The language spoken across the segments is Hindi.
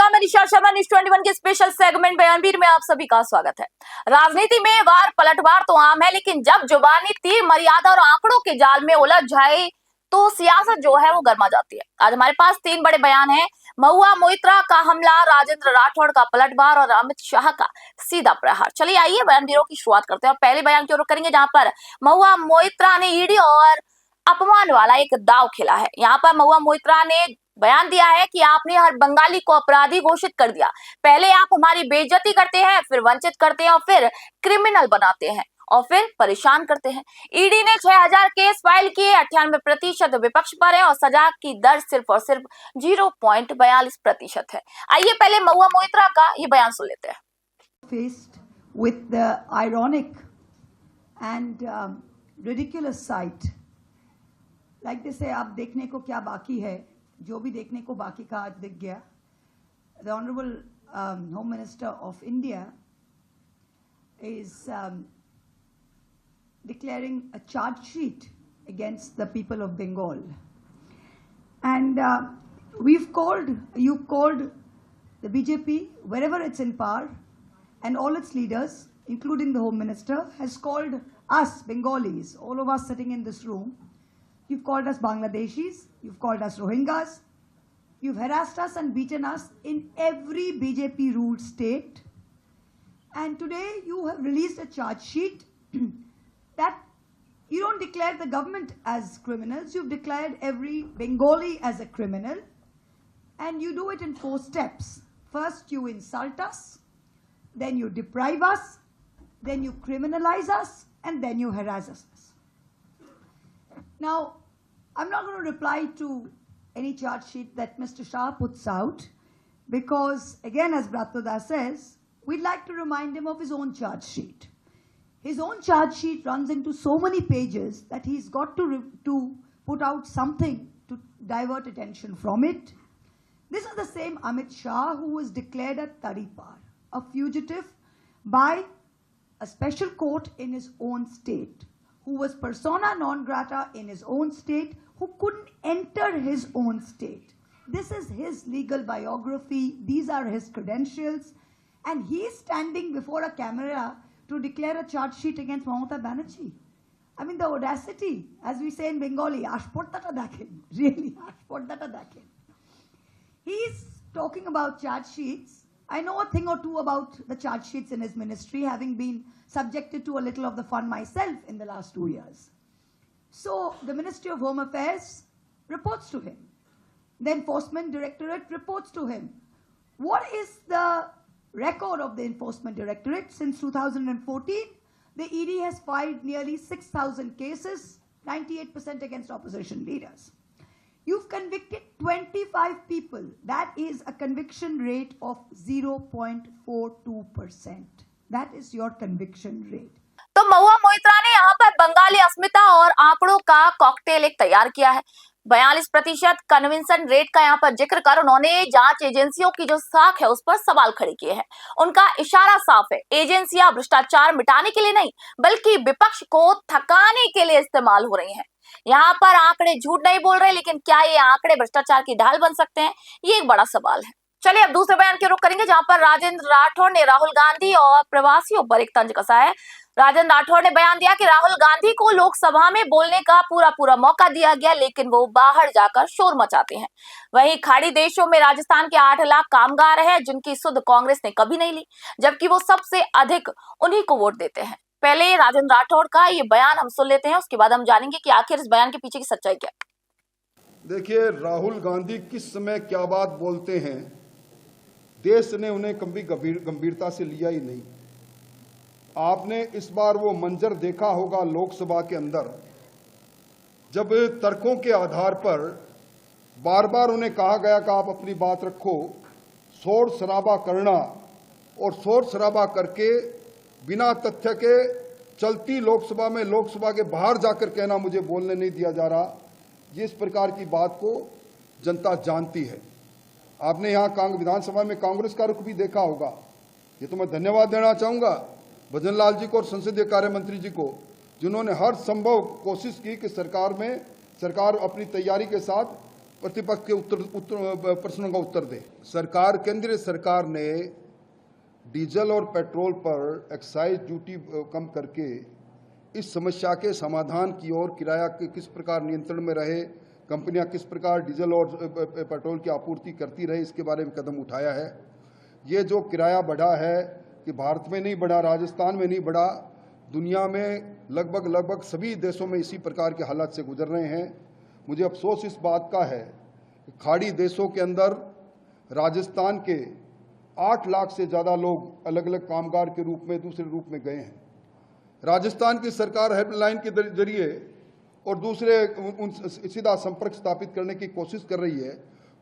नमस्कार, मैं निशा शर्मा, न्यूज़ 21 के स्पेशल सेगमेंट बयानवीर में आप सभी का स्वागत है। राजनीति में वार पलटवार तो आम है, लेकिन जब जुबानी तीर मर्यादा और आंकड़ों के जाल में उलझ जाए तो सियासत जो है वो गर्मा जाती है। आज हमारे पास 3 बड़े बयान हैं। महुआ मोइत्रा का हमला, राजेंद्र राठौड़ का पलटवार और अमित शाह का सीधा प्रहार। चलिए आइए बयानवीरों की शुरुआत करते हैं और पहले बयान की ओर करेंगे, जहां पर महुआ मोइत्रा ने ईडी और अपमान वाला एक दाव खेला है। यहाँ पर महुआ मोइत्रा ने बयान दिया है कि आपने हर बंगाली को अपराधी घोषित कर दिया। पहले आप हमारी बेइज्जती करते हैं, फिर वंचित करते हैं और फिर क्रिमिनल बनाते हैं और फिर परेशान करते हैं। ईडी ने 6000 केस फाइल किए, 98% विपक्ष पर है और सजा की दर सिर्फ और सिर्फ 0.42% है। आइए पहले महुआ मोइत्रा का ये बयान सुन लेते हैं। Faced with the ironic and ridiculous sight, like they say, अब देखने को क्या बाकी है, जो भी देखने को बाकी का आज दिख गया। The Honorable Home Minister of India is declaring a charge sheet against the people of Bengal, and you've called the BJP, wherever it's in power, and all its leaders, including the Home Minister, has called us Bengalis, all of us sitting in this room. You've called us Bangladeshis, you've called us Rohingyas, you've harassed us and beaten us in every BJP-ruled state. And today you have released a charge sheet that you don't declare the government as criminals, you've declared every Bengali as a criminal. And you do it in 4 steps. First you insult us, then you deprive us, then you criminalize us, and then you harass us. Now, I'm not going to reply to any charge sheet that Mr. Shah puts out because, again, as Bratwada says, we'd like to remind him of his own charge sheet. His own charge sheet runs into so many pages that he's got to put out something to divert attention from it. This is the same Amit Shah who was declared a Taripar, a fugitive by a special court in his own state, who was persona non grata in his own state, who couldn't enter his own state. This is his legal biography, these are his credentials, and he is standing before a camera to declare a charge sheet against Mamata Banerjee. I mean, the audacity, as we say in Bengali, ashportata dakhen, really, ashportata dakhen. He is talking about charge sheets. I know a thing or two about the charge sheets in his ministry, having been subjected to a little of the fun myself in the last 2 years. So the Ministry of Home Affairs reports to him. The Enforcement Directorate reports to him. What is the record of the Enforcement Directorate? Since 2014, the ED has filed nearly 6,000 cases, 98% against opposition leaders. You've convicted 25 people. That is a conviction rate of 0.42%. That is your conviction rate. तो महुआ मोइत्रा ने यहाँ पर बंगाली अस्मिता और आंकड़ों का कॉकटेल एक तैयार किया है। 42% कन्विंसन रेट का यहाँ पर जिक्र कर उन्होंने जांच एजेंसियों की जो साख है उस पर सवाल खड़े किए हैं। उनका इशारा साफ है, एजेंसियां भ्रष्टाचार मिटाने के लिए नहीं बल्कि विपक्ष को थकाने के लिए इस्तेमाल हो रही हैं। यहाँ पर आंकड़े झूठ नहीं बोल रहे, लेकिन क्या ये आंकड़े भ्रष्टाचार की ढाल बन सकते हैं, ये एक बड़ा सवाल है। चलिए अब दूसरे बयान की रुख करेंगे, जहां पर राजेंद्र राठौड़ ने राहुल गांधी और प्रवासियों पर एक तंज कसा है। राजेंद्र राठौड़ ने बयान दिया कि राहुल गांधी को लोकसभा में बोलने का पूरा मौका दिया गया, लेकिन वो बाहर जाकर शोर मचाते हैं। वहीं खाड़ी देशों में राजस्थान के 8 लाख कामगार हैं जिनकी सुध कांग्रेस ने कभी नहीं ली, जबकि वो सबसे अधिक उन्हीं को वोट देते हैं। पहले राजेंद्र राठौड़ का ये बयान हम सुन लेते हैं, उसके बाद हम जानेंगे कि आखिर इस बयान के पीछे की सच्चाई क्या है। देखिए, राहुल गांधी किस समय क्या बात बोलते हैं, देश ने उन्हें कभी गंभीरता से लिया ही नहीं। आपने इस बार वो मंजर देखा होगा लोकसभा के अंदर, जब तर्कों के आधार पर बार बार उन्हें कहा गया कि आप अपनी बात रखो, शोर शराबा करना और शोर शराबा करके बिना तथ्य के चलती लोकसभा में लोकसभा के बाहर जाकर कहना मुझे बोलने नहीं दिया जा रहा, जिस प्रकार की बात को जनता जानती है। आपने यहाँ विधानसभा में कांग्रेस का रुख भी देखा होगा। ये तो मैं धन्यवाद देना चाहूंगा भजन लाल जी को और संसदीय कार्य मंत्री जी को, जिन्होंने हर संभव कोशिश की कि सरकार अपनी तैयारी के साथ प्रतिपक्ष के प्रश्नों का उत्तर दे। केंद्रीय सरकार ने डीजल और पेट्रोल पर एक्साइज ड्यूटी कम करके इस समस्या के समाधान की ओर किराया किस प्रकार नियंत्रण में रहे, कंपनियां किस प्रकार डीजल और पेट्रोल की आपूर्ति करती रहे, इसके बारे में कदम उठाया है। ये जो किराया बढ़ा है कि भारत में नहीं बढ़ा, राजस्थान में नहीं बढ़ा, दुनिया में लगभग सभी देशों में इसी प्रकार के हालात से गुजर रहे हैं। मुझे अफसोस इस बात का है कि खाड़ी देशों के अंदर राजस्थान के 8 लाख से ज़्यादा लोग अलग अलग कामगार के रूप में दूसरे रूप में गए हैं। राजस्थान की सरकार हेल्पलाइन के जरिए और दूसरे उन सीधा संपर्क स्थापित करने की कोशिश कर रही है।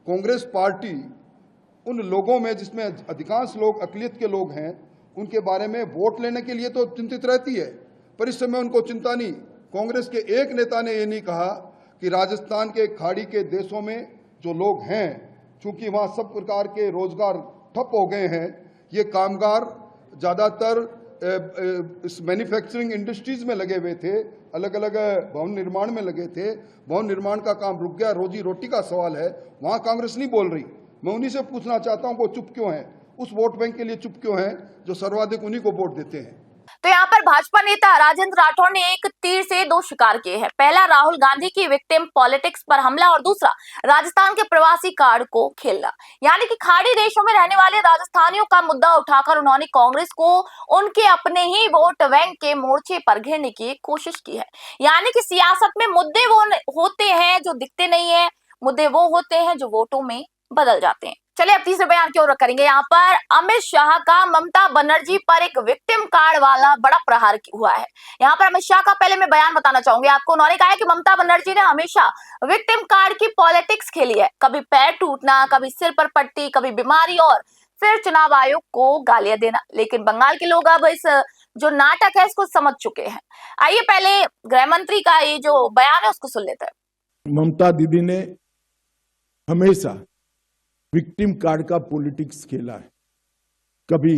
कांग्रेस पार्टी उन लोगों में जिसमें अधिकांश लोग अक़लियत के लोग हैं, उनके बारे में वोट लेने के लिए तो चिंतित रहती है, पर इस समय उनको चिंता नहीं। कांग्रेस के एक नेता ने ये नहीं कहा कि राजस्थान के खाड़ी के देशों में जो लोग हैं, चूंकि वहाँ सब प्रकार के रोजगार ठप हो गए हैं, ये कामगार ज़्यादातर इस मैन्युफैक्चरिंग इंडस्ट्रीज में लगे हुए थे, अलग अलग भवन निर्माण में लगे थे। भवन निर्माण का काम रुक गया, रोजी रोटी का सवाल है, वहाँ कांग्रेस नहीं बोल रही। मैं उन्हीं से पूछना चाहता हूँ वो चुप क्यों हैं, उस वोट बैंक के लिए चुप क्यों हैं जो सर्वाधिक उन्हीं को वोट देते हैं। तो यहाँ पर भाजपा नेता राजेंद्र राठौड़ ने एक तीर से दो शिकार किए हैं। पहला, राहुल गांधी की विक्टिम पॉलिटिक्स पर हमला, और दूसरा, राजस्थान के प्रवासी कार्ड को खेलना। यानी कि खाड़ी देशों में रहने वाले राजस्थानियों का मुद्दा उठाकर उन्होंने कांग्रेस को उनके अपने ही वोट बैंक के मोर्चे पर घेरने की कोशिश की है। यानी कि सियासत में मुद्दे वो होते हैं जो दिखते नहीं है, मुद्दे वो होते हैं जो वोटों में बदल जाते हैं। चलिए अब तीसरे बयान की ओर करेंगे। यहाँ पर अमित शाह का ममता बनर्जी पर एक विक्टिम कार्ड वाला बड़ा प्रहार हुआ है। यहाँ पर अमित शाह का पहले मैं बयान बताना चाहूंगी आपको। उन्होंने कहा है कि ममता बनर्जी ने हमेशा विक्टिम कार्ड की पॉलिटिक्स खेली है, कभी पैर टूटना, कभी सिर पर पट्टी, कभी बीमारी, और फिर चुनाव आयोग को गालियां देना। लेकिन बंगाल के लोग अब इस जो नाटक है इसको समझ चुके हैं। आइए पहले गृह मंत्री का ये जो बयान है उसको सुन लेते हैं। ममता दीदी ने हमेशा विक्टिम कार्ड का पॉलिटिक्स खेला है। कभी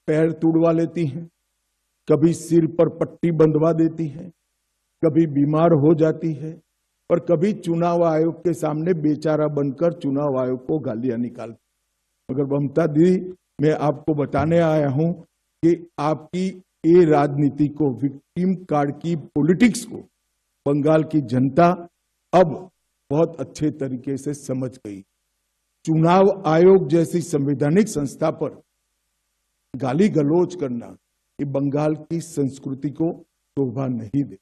पैर तुड़वा लेती हैं, कभी सिर पर पट्टी बंधवा देती हैं, कभी बीमार हो जाती है, और कभी चुनाव आयोग के सामने बेचारा बनकर चुनाव आयोग को गालियां निकालती। मगर ममता दीदी, मैं आपको बताने आया हूं कि आपकी ये राजनीति को, विक्टिम कार्ड की पॉलिटिक्स को बंगाल की जनता अब बहुत अच्छे तरीके से समझ गई। चुनाव आयोग जैसी संवैधानिक संस्था पर गाली गलौज करना ये बंगाल की संस्कृति को शोभा नहीं दे।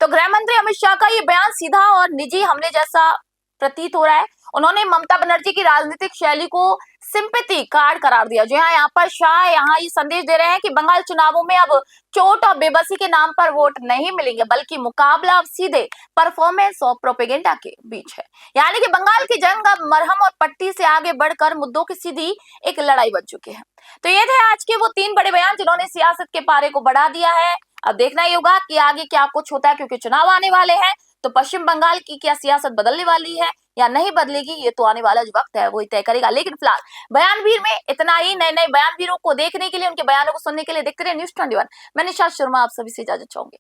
तो गृह मंत्री अमित शाह का ये बयान सीधा और निजी हमले जैसा प्रतीत हो रहा है। उन्होंने ममता बनर्जी की राजनीतिक शैली को सिंपैथी कार्ड करार दिया। जो यहाँ पर शाह यहाँ ये संदेश दे रहे हैं कि बंगाल चुनावों में अब चोट और बेबसी के नाम पर वोट नहीं मिलेंगे, बल्कि मुकाबला अब सीधे परफॉर्मेंस और प्रोपेगेंडा के बीच है। यानी कि बंगाल की जंग अब मरहम और पट्टी से आगे बढ़कर मुद्दों की सीधी एक लड़ाई बन चुकी है। तो ये थे आज के वो 3 बड़े बयान जिन्होंने सियासत के पारे को बढ़ा दिया है। अब देखना ही होगा कि आगे क्या कुछ होता है, क्योंकि चुनाव आने वाले हैं। तो पश्चिम बंगाल की क्या सियासत बदलने वाली है या नहीं बदलेगी, ये तो आने वाला जो वक्त है वही तय करेगा। लेकिन फिलहाल बयानवीर में इतना ही। नए नए बयानवीरों को देखने के लिए, उनके बयानों को सुनने के लिए देखते रहे न्यूज़ 21। मैं निशा शर्मा आप सभी से इजाजत चाहूंगी।